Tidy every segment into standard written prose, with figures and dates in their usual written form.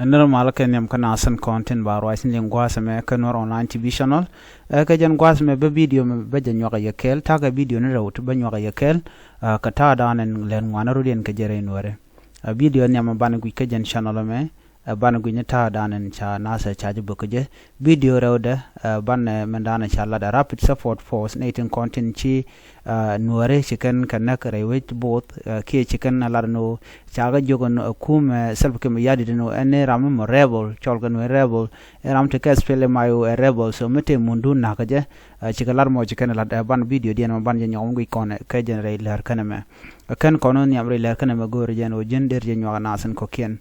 normal ken yam kana asan content ba ro asin lingwa me kan Nuer online tv channel ka jan gwas me be video me be jan yoga yekel ta ga video ne rawt ba yoga yekel ka ta danen len wana rudien ka jere Nuer video nyama ban gu ka jan channel me ban gu ta danen cha nasa charge bukje video rawda ban men danen cha la da rapid support force natin content chi Nuer chicken kanak rewet both ke chicken alarno chaga jogon kum self kem yadi no ene ram rebel cholgan rebel ram te kes pele mayo rebel so mete mundu nakaje chikalar mo chicken la ban video dien ban je nyom gi kon ka generate ler kaname kan konon yam re ler kaname go re no gender je nyaga nasen ko ken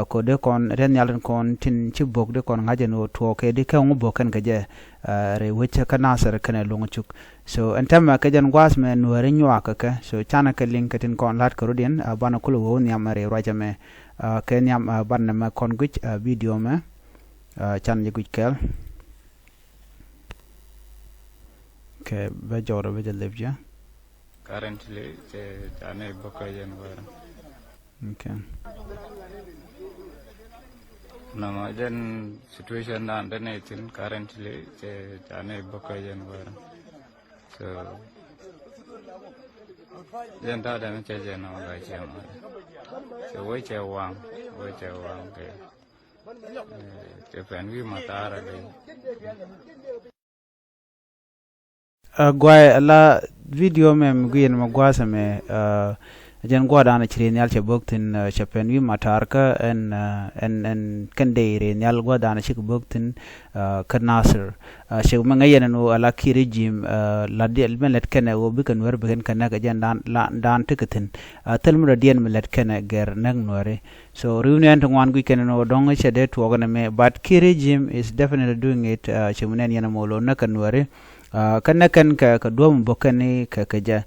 ko de kon ren yalen kon tin ci bok de kon ngaje no to ke de ka ngo boken gaje re weche kana sar kana longechuk so entama ka jan gwas me Nuer nywa ka so chana ka link tin kon lat ko dien bana kulo won yam re rajame ken yam ban ma kon guch video me chan ye guch kel ke be joro be levja currently jane bokayen wara okay no then situation and then currently jane bokayen wara so then that I'm changing now like so we wang ke pen vi matara gwa la video mem guyen ma gwasa me jen gwa dana chire nyal che boktin chapen wi matarka en kende re nyal gwa dana chik boktin kanasir she ma ngayen no ala ki regime la del melet kene wo bi kan wer ben kan ga jen dan tiketin telmura dien melet kene ger nang Nuer so reunion to one weekend no dong che de to ogana me but ki regime is definitely doing it che munen yana molo na kan Nuer kan ka dom bokani ka ja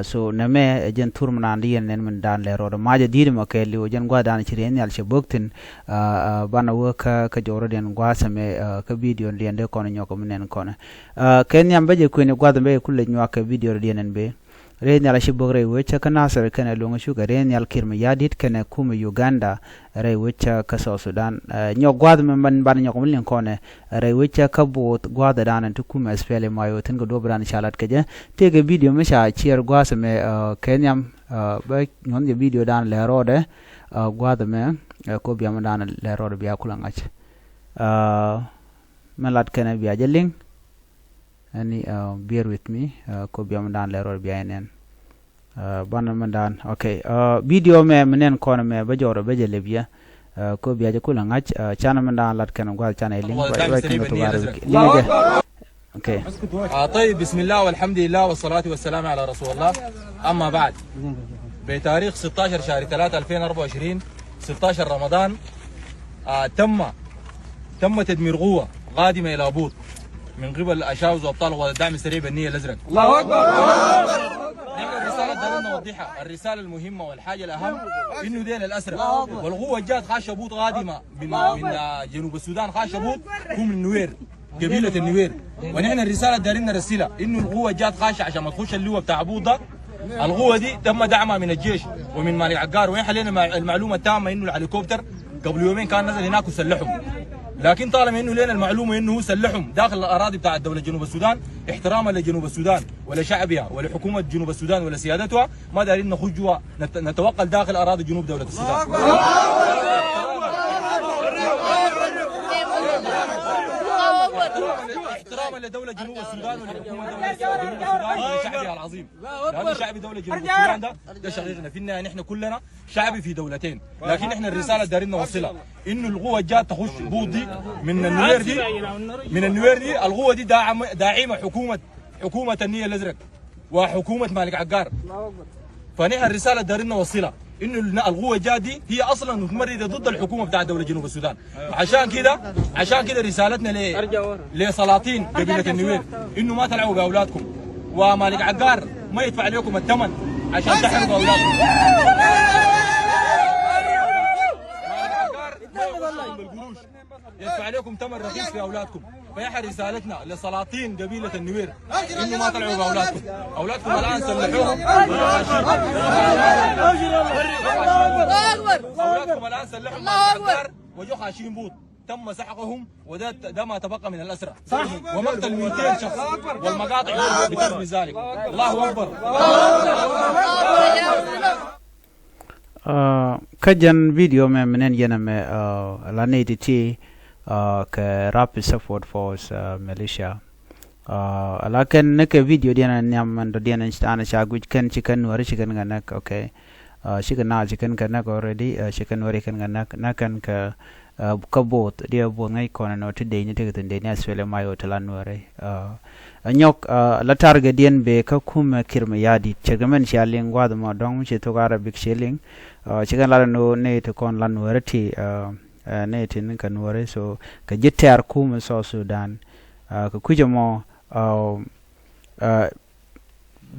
so name jen turmana ndiyen nen men dan le rodo maje didi makeli o jen gwa dan chire nyal che boktin bana woka ka joro den gwa same ka video ndende kono nyoko menen kono ken yambe je ko ne gwa dambe kulle nyoka video denen be re nyala shi bogre wecha kana sar kana longechuk re nyal kirma yadit kana kuma Uganda re wecha ka South Sudan nyo gwad men ban nyoko minen kono re wecha ka bot gwada dan to kuma spele mayo tin go dobran chalat keje tege video me sha chier gwasa me kenyam ba nyon je video dan le rode gwada me ko biam dan le rode biya kulangach melat kana biya jeling any bear with me ko biam dan le rode biya enen bana mandan okay video me menen kono me ba joro be je lebia ko biya je kulangach chana mandan lat kana gwal chana link اوكي طيب بسم الله والحمد لله والصلاة والسلام على رسول الله. أما بعد بتاريخ 16 شهر 3 2024 16 رمضان تم تدمير قوة قادمة إلى بوط من قبل أشاوز وأبطال والدعم السريع بالنية الأزرق. الله أكبر. نحن الرسالة دارنا نوضحها، الرسالة المهمة والحاجة الأهم إنه دين الأسرى والقوة جات خاشة بوط قادمة من جنوب السودان خاشة بوط هم النوير قبيلة النوير، ونحن الرسالة دارين نرسلها إنه القوة جات خاشة عشان ما تخش اللواء بتاع بوط. القوة دي تم دعمها من الجيش ومن مالك عقار، ونحن لنا المعلومة التامة إنه الهليكوبتر قبل يومين كان نزل هناك وسلحهم، لكن طالما إنه لنا المعلومة إنه سلحهم داخل الأراضي بتاع الدولة جنوب السودان احتراما لجنوب السودان ولشعبها ولحكومة جنوب السودان ولسيادتها، ما دارين نخش جوا نتوقل داخل أراضي جنوب دولة السودان. احتراما لدولة جنوب السودان ولحكومة دولة جنوب السودان ولشعبها العظيم، لأن شعب دولة جنوب السودان ده شقيقنا، في النهاية نحن كلنا شعب في دولتين، لكن احنا الرسالة دارين نوصلها إنه القوة جات تخش بوضي من النوير دي القوة دي داعمة حكومة النية الأزرق وحكومة مالك عقار، فنحن الرسالة دارين نوصلها إنه القوة جات دي هي أصلا متمردة ضد الحكومة بتاع دولة جنوب السودان، عشان كده رسالتنا لسلاطين قبيلة النوير إنه ما تلعبوا بأولادكم، ومالك عقار ما يدفع عليكم الثمن عشان تحرقوا أولادكم. بالقروش يدفع عليكم ثمن رخيص في اولادكم، فيحر رسالتنا لسلاطين قبيله النوير انه ما طلعوا باولادكم، اولادكم الان سلحوهم اولادكم الان سلحوا وجو خاشين بوط تم سحقهم وده ما تبقى من الأسرى ومقتل 200 شخص والمقاطع بترمي ذلك. الله أكبر. kajan video me menen yana me la nediti ke rapid support force militia ala ken ne ke video diana nyam ando diana stana chagu ken chicken wari chicken ganak okay chicken na chicken ganak already chicken wari kan ganak nakan ke kabot dia bo ngai kono no today ni te tende ni aswele mayo talan wari anyok la target dien be ka kum kirma yadi chegamen shaling wad ma dong che to arabic shelling chicken la no ne to kon lan warati ne tin kan wari so ka jitter kum so Sudan ka kujamo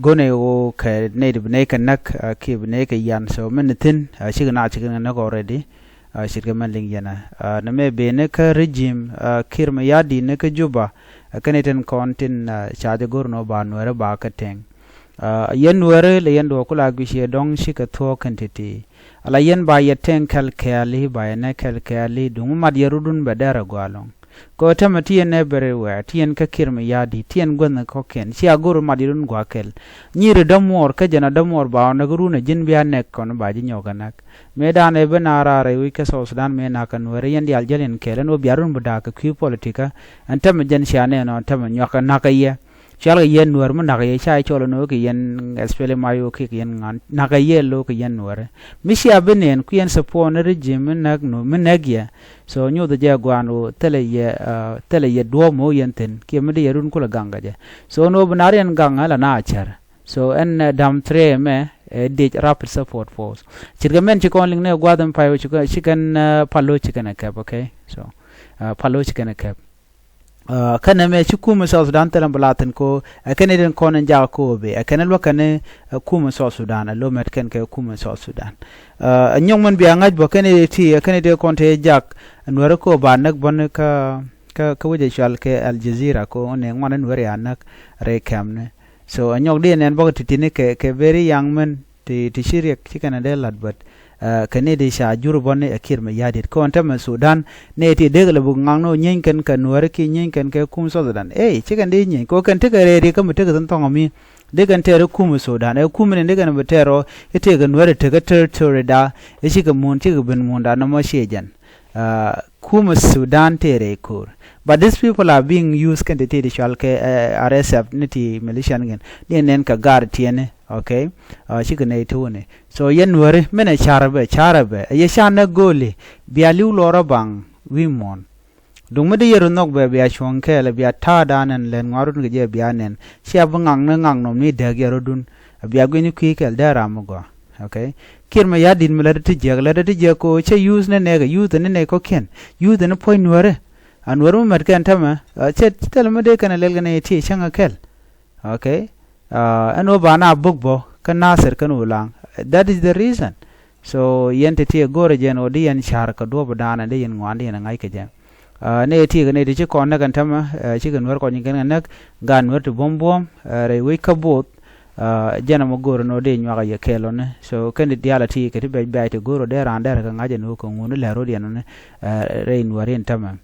gone o ka ne de ne kan nak ki ne ka yan so minitin chicken na already shirgaman ling yana na me be ne ka regime kirma yadi ne ka juba kaneten kontin chaade gorno ba nuere ba ka teng yen nuere le yen do kula gwishe dong shika to kantiti ala yen ba yeten kal kali ba ne kal kali dum mad yarudun be dara gwalong ko tamati ne bere wa tien ka kirma yadi tien gon ko ken si agoro madirun gwakel nyire damor ka jana damor ba na guruna jin biya nek kon ba ji nyoganak medane benara re wi ka so Sudan me na kan were yen dial jalen kelen o biarun buda ka ku politika antam jen shane no tam nyoka nakaya chal yen nuer mo nakaya chai cholo no ki yen espele mayo ki yen ngan nakaya lo ki yen nuer misia benen ku yen support regime nak no menagya so nyo de jagwano tele ye do mo yenten ki mede yarun kula ganga je so no benarian ganga la na achar so en dam tre me de rapid support force chirgamen chikon lingne gwadam payo chicken palo chicken cap okay so palo chicken cap kana me chukuma South Sudan telam balaten ko kaneden konen ja ko be kanel wakane kuma South Sudan lo met ken ke kuma South Sudan nyong man biya ngaj bo kanede konte jak nuere ko ba nak bon ka wije shal ke Al Jazeera ko ne ngwan nuere anak re kamne so anyok de nen bo titine ke very young man ti shirik chikana de lad but kanede sha jurbonne akir me yadit ko antama Sudan ne ti degle bu ngangno nyen kan nuere ki nyen kan ke kum Sudan chikan de nyen ko kan te re ri kam te kan tongomi de kan te kum Sudan kum ne de kan betero ete kan nuere te ka territory da chika mun chika ben mun da no mo shejan kum Sudan te re kur but these people are being used kan te shalke RSF niti militia ngen nen ka gar tiene okay chika ne tone so yen were mena charabe ye shana gole bialiu lora bang wimon dum de yeru nok be bia chonke le bia ta danen len ngarun ge bianen sia bangang na ngang no mi de gerudun bia gweni kwikel dara mugo okay kirma yadin melade je ko che use ne use ne ko ken use ne point were an were mer kan tama che tel me de kan lel gane ti changa kel okay ano bana bugbo kan nasir kan ulang that is the reason so yente ti gore jen odi yan char ka do badana de yen ngwande yen ngai ke jen ne ti ne de ko na kan tama chi kan wer ko nyi kan nak gan wer to bombom re we ka bot jena mo goro no de nywa ye kelo ne so kan di ala ti ke be be te goro de ran der ka ngaje no ko ngunu le ro de no ne re nwaren tama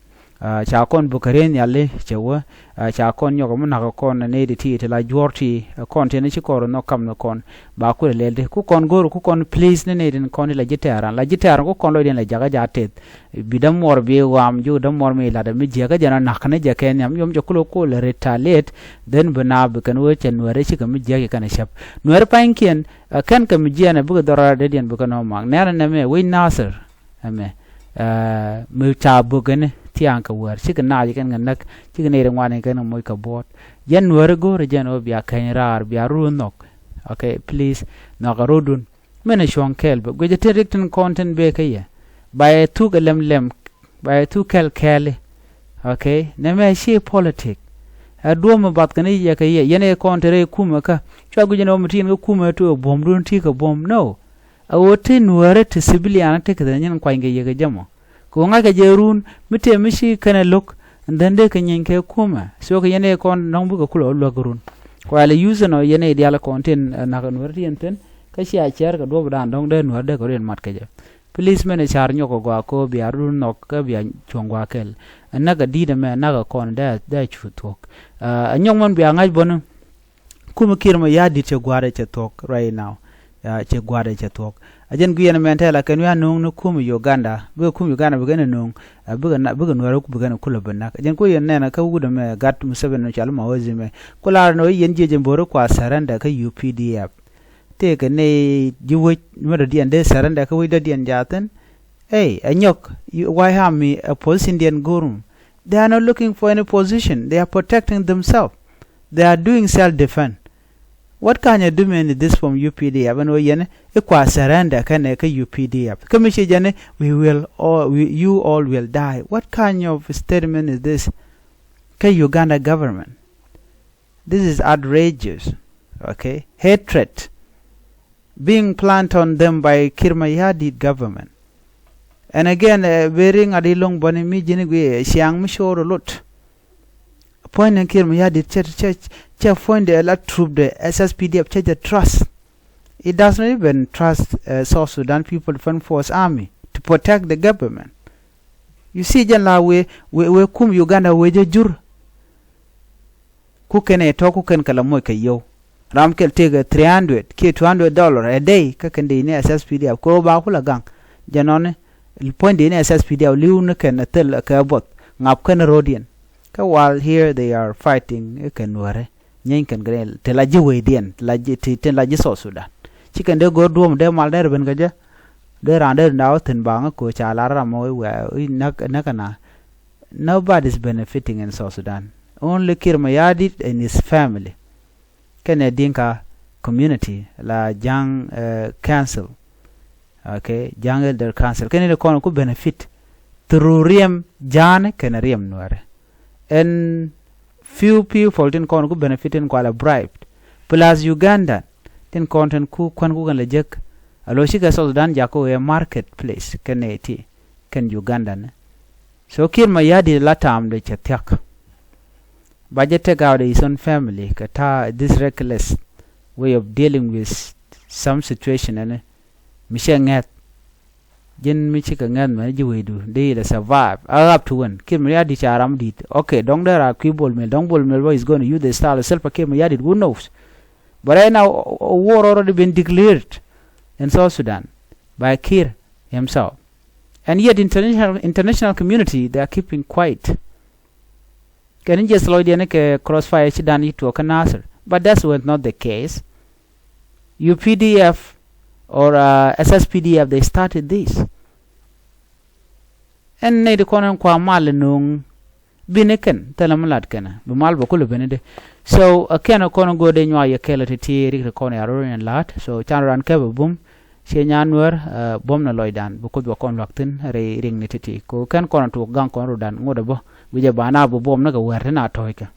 cha kon bukaren yalle chewa cha kon yogo mun ha kon ne de ti la jorti kon te ne chi koro no kam no kon ba ku le de ku kon goro ku kon please ne den kon la gitara ku kon lo den la jaga jatet bidam mor be wam ju dam mor me la da mi jaga jana nakne jake nyam yom jokulo ko le retaliate den bana bu kan wo chen wore chi kam jage kan shap nuer pankien kan kam jiana bu dora de den bu kan no mang ne na me we nasir ame mu cha bu kan tiang ka war chicken na jikan nganak chicken ere ngwane kan moy ka bot yen nuer go re jen obia kan rar bia runok okay please no garudun mena shon kel be go jete rectin content be kaye by tu lem by tu kel okay ne me shi politic adu mo bat kan ye kaye yene kontere kuma ka chwa go jeno mutin go kuma to bom dun ti ka bom no awote nuere te civilian te ka nyen kwange ye ga jamo ko nga ga jerun mite mishi kana lok ndande ka nyenke kuma so ka yene kon nongbu ko kulo lo gurun ko ala use no yene diala content na ka nuer yenten ka shi a cher ka do dan dong de nuer de ko ren mat ka je policemen char nyoko gwa ko bi aru nok ka bi chongwa kel naga dida me naga kon da chutok anyong mon bi angaj bonu kuma kirma yadi che gware che tok right now che gware che tok ajen guyena mentela ken ya nung no kuma Uganda be kuma Uganda be gana nung be Nuer ku be gana kula banak ajen ko yen nena ka wuda me gat museben no chalma wazime kula no yen jeje mboro kwa saranda ka UPDF te ka ne jiwo mero di ande saranda ka wida di anjaten hey anyok why have me a post Indian gurum they are not looking for any position they are protecting themselves they are doing self defense. What can you do in this from UPDF? And we equa surrender can a UPDF. Commission you all will die. What kind of statement is this? Uganda government. This is outrageous. Okay, hatred being planted on them by Kirmayadi government. And again, wearing adilong bonimi jinigwe siang mishoro lot. Point and Kirmayadi church. Find a lot troop the SSPDF the trust. It does not even trust South Sudan people Defense Force Army to protect the government. You see, Janla we kum Uganda we jur. Kukene talk kuken kalamoy yo. Ramkel take a $200 a day. Kakende in SSPDF ko ba kula gang. Janone point in SSPDF liu ken atel kabot ngap ken rodian. While here they are fighting Nuer. Nyen kan grel te la jiwe dien la jiti ten la jiso Sudan chicken de go dum de mal der ben gaja de rande ndaw ten banga ko cha la ramo we nakana nobody is benefiting in South Sudan only Kirmayadi and his family can a dinka community la jang council okay jang elder council can the kon ko benefit through riem jane can riem Nuer and few people tin kon ku benefit in kwala bribed plus Uganda tin content ku kwan ku gan lejek alo shiga South Sudan jako a marketplace keneti ken Uganda ne so Kirmayadi latam de chetyak budget take out his own family kata this reckless way of dealing with some situation and mishengat jen michika ngan ma jiwedu they survive up to one Kirmayadi charam dit okay dong there are kibol mel dong bol mel is going to use the style of self Kirmayadi who knows but right now a war already been declared in South Sudan by Kir himself and yet international community they are keeping quiet can just load the crossfire chidan to thoknath but that's not the case UPDF or SSPDF they started this and ne de konon kwa mal nung bineken telamlat kana be mal bo kulu benede so akena konon go de nywa yakela ti ri konon aroren lat so chanran ke bum she nyanwer bom na loidan bu ko do kon waktin re ring ni titi ko kan konon to gang kon rodan ngoda bo bije bana bo bom na ga werte na toyka